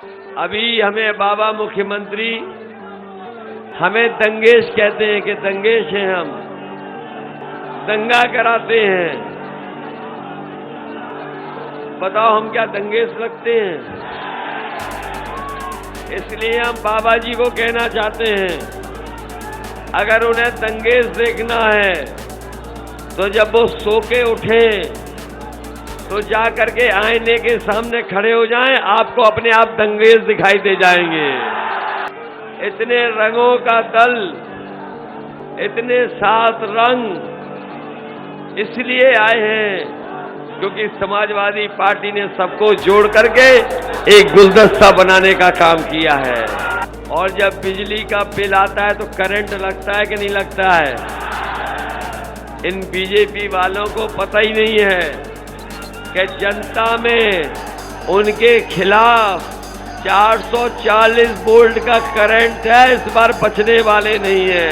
अभी हमें बाबा मुख्यमंत्री हमें दंगेश कहते हैं कि दंगेश हैं हम, दंगा कराते हैं। बताओ हम क्या दंगेश लगते हैं? इसलिए हम बाबा जी को कहना चाहते हैं, अगर उन्हें दंगेश देखना है तो जब वो सो के उठे तो जा करके आईने के सामने खड़े हो जाएं, आपको अपने आप दंगेश दिखाई दे जाएंगे। इतने रंगों का दल, इतने 7 रंग इसलिए आए हैं क्योंकि समाजवादी पार्टी ने सबको जोड़ करके एक गुलदस्ता बनाने का काम किया है। और जब बिजली का बिल आता है तो करंट लगता है कि नहीं लगता है? इन बीजेपी वालों को पता ही नहीं है कि जनता में उनके खिलाफ 440 वोल्ट का करंट है, इस बार बचने वाले नहीं है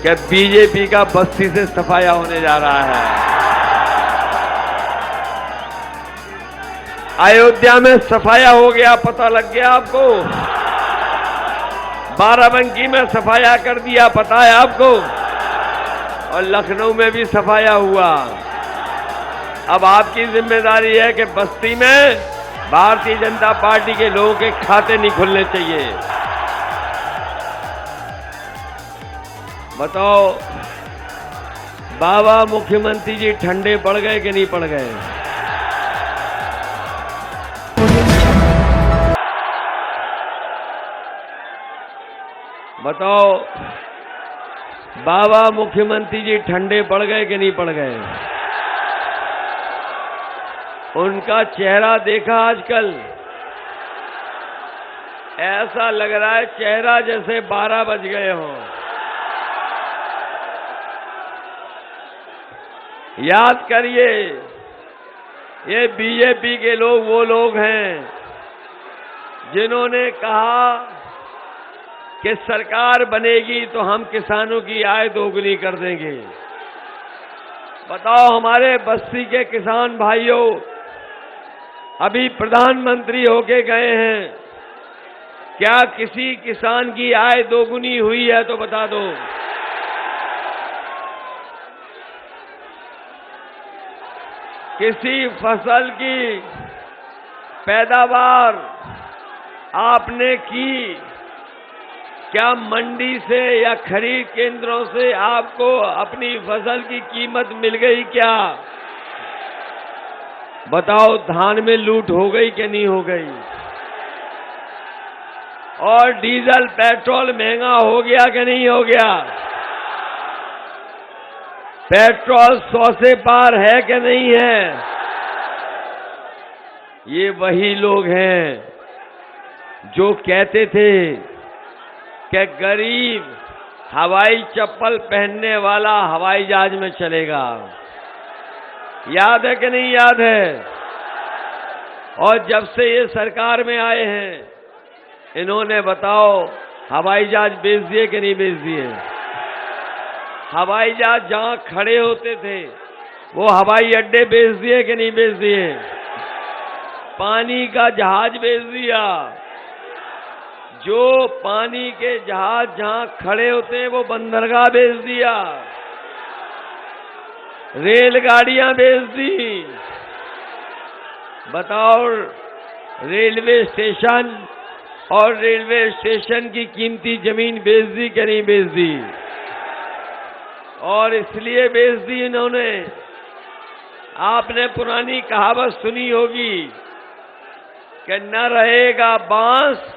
कि बीजेपी का बस्ती से सफाया होने जा रहा है। अयोध्या में सफाया हो गया, पता लग गया आपको? बाराबंकी में सफाया कर दिया, पता है आपको? और लखनऊ में भी सफाया हुआ। अब आपकी जिम्मेदारी है कि बस्ती में भारतीय जनता पार्टी के लोगों के खाते नहीं खुलने चाहिए। बताओ बाबा मुख्यमंत्री जी ठंडे पड़ गए कि नहीं पड़ गए? बताओ बाबा मुख्यमंत्री जी ठंडे पड़ गए कि नहीं पड़ गए? उनका चेहरा देखा आजकल? ऐसा लग रहा है चेहरा जैसे 12 बज गए हों। याद करिए, ये बीजेपी के लोग वो लोग हैं जिन्होंने कहा कि सरकार बनेगी तो हम किसानों की आय दोगुनी कर देंगे। बताओ हमारे बस्ती के किसान भाइयों अभी प्रधानमंत्री होके गए हैं, क्या किसी किसान की आय दोगुनी हुई है तो बता दो। किसी फसल की पैदावार आपने की, क्या मंडी से या खरीद केंद्रों से आपको अपनी फसल की कीमत मिल गई क्या? बताओ धान में लूट हो गई कि नहीं हो गई? और डीजल पेट्रोल महंगा हो गया कि नहीं हो गया? पेट्रोल 100 से पार है कि नहीं है? ये वही लोग हैं जो कहते थे कि गरीब हवाई चप्पल पहनने वाला हवाई जहाज में चलेगा। याद है कि नहीं याद है? और जब से ये सरकार में आए हैं इन्होंने बताओ हवाई जहाज बेच दिए कि नहीं बेच दिए? हवाई जहाज जहां खड़े होते थे वो हवाई अड्डे बेच दिए कि नहीं बेच दिए? पानी का जहाज बेच दिया। जो पानी के जहाज जहां खड़े होते हैं वो बंदरगाह बेच दिया। रेलगाड़ियां बेच दी। बताओ रेलवे स्टेशन और रेलवे स्टेशन की कीमती जमीन बेच दी कि नहीं बेच दी? और इसलिए बेच दी इन्होंने, आपने पुरानी कहावत सुनी होगी कि न रहेगा बांस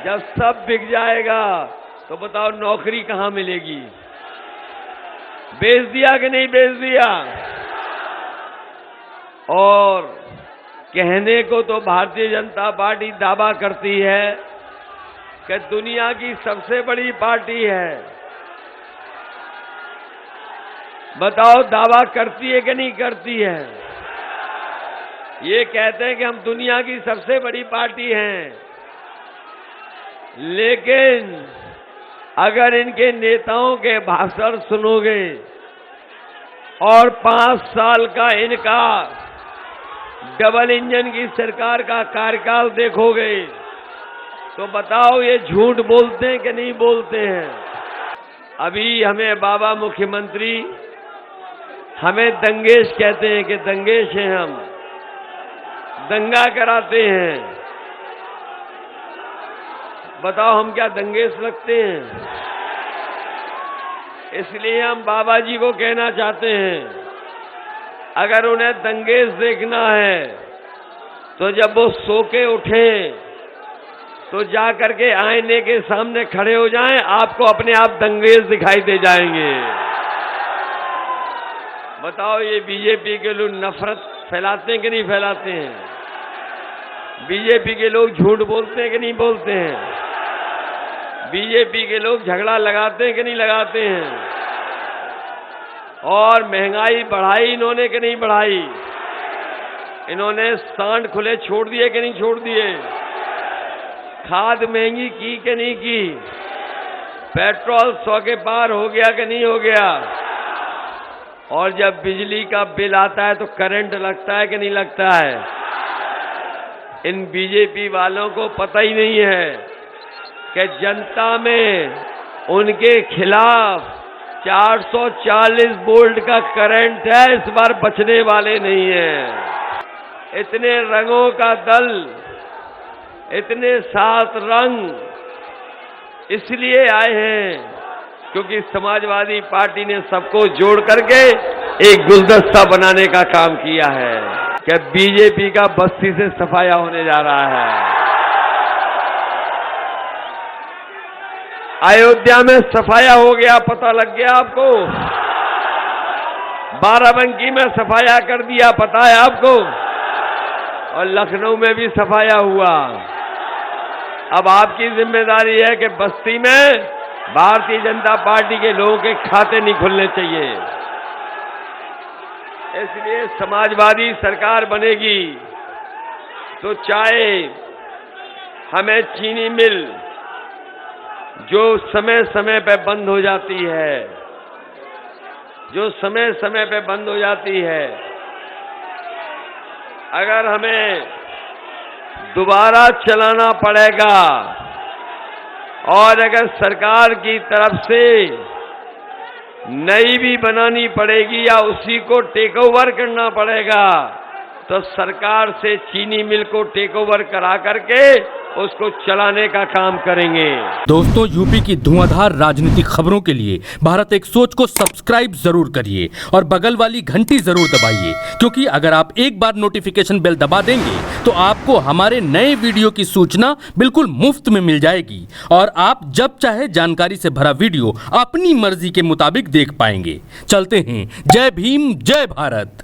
जब सब बिक जाएगा तो बताओ नौकरी कहां मिलेगी? बेच दिया कि नहीं बेच दिया? और कहने को तो भारतीय जनता पार्टी दावा करती है कि दुनिया की सबसे बड़ी पार्टी है। बताओ दावा करती है कि नहीं करती है? ये कहते हैं कि हम दुनिया की सबसे बड़ी पार्टी हैं, लेकिन अगर इनके नेताओं के भाषण सुनोगे और 5 साल का इनका डबल इंजन की सरकार का कार्यकाल देखोगे तो बताओ ये झूठ बोलते हैं कि नहीं बोलते हैं। अभी हमें बाबा मुख्यमंत्री हमें दंगेश कहते हैं कि दंगेश हैं, हम दंगा कराते हैं। बताओ हम क्या दंगेश लगते हैं? इसलिए हम बाबा जी को कहना चाहते हैं, अगर उन्हें दंगेश देखना है तो जब वो सो के उठे तो जा करके आईने के सामने खड़े हो जाएं, आपको अपने आप दंगेश दिखाई दे जाएंगे। बताओ ये बीजेपी के लोग नफरत फैलाते हैं कि नहीं फैलाते हैं? बीजेपी के लोग झूठ बोलते हैं कि नहीं बोलते हैं? बीजेपी के लोग झगड़ा लगाते हैं कि नहीं लगाते हैं? और महंगाई बढ़ाई इन्होंने कि नहीं बढ़ाई? इन्होंने सांड खुले छोड़ दिए कि नहीं छोड़ दिए? खाद महंगी की कि नहीं की? पेट्रोल 100 के पार हो गया कि नहीं हो गया? और जब बिजली का बिल आता है तो करंट लगता है कि नहीं लगता है? इन बीजेपी वालों को पता ही नहीं है कि जनता में उनके खिलाफ 440 वोल्ट का करंट है, इस बार बचने वाले नहीं है। इतने रंगों का दल, इतने 7 रंग इसलिए आए हैं क्योंकि समाजवादी पार्टी ने सबको जोड़ करके एक गुलदस्ता बनाने का काम किया है कि बीजेपी का बस्ती से सफाया होने जा रहा है। अयोध्या में सफाया हो गया, पता लग गया आपको? बाराबंकी में सफाया कर दिया, पता है आपको? और लखनऊ में भी सफाया हुआ। अब आपकी जिम्मेदारी है कि बस्ती में भारतीय जनता पार्टी के लोगों के खाते नहीं खुलने चाहिए। इसलिए समाजवादी सरकार बनेगी तो चाहे हमें चीनी मिल जो समय समय पे बंद हो जाती है, जो समय समय पे बंद हो जाती है, अगर हमें दोबारा चलाना पड़ेगा और अगर सरकार की तरफ से नई भी बनानी पड़ेगी या उसी को टेक ओवर करना पड़ेगा तो सरकार से चीनी मिल को टेक ओवर करा करके उसको चलाने का काम करेंगे। दोस्तों, यूपी की धुआंधार राजनीतिक खबरों के लिए भारत एक सोच को सब्सक्राइब जरूर करिए और बगल वाली घंटी जरूर दबाइए, क्योंकि अगर आप एक बार नोटिफिकेशन बेल दबा देंगे तो आपको हमारे नए वीडियो की सूचना बिल्कुल मुफ्त में मिल जाएगी और आप जब चाहे जानकारी से भरा वीडियो अपनी मर्जी के मुताबिक देख पाएंगे। चलते हैं। जय भीम, जय भारत।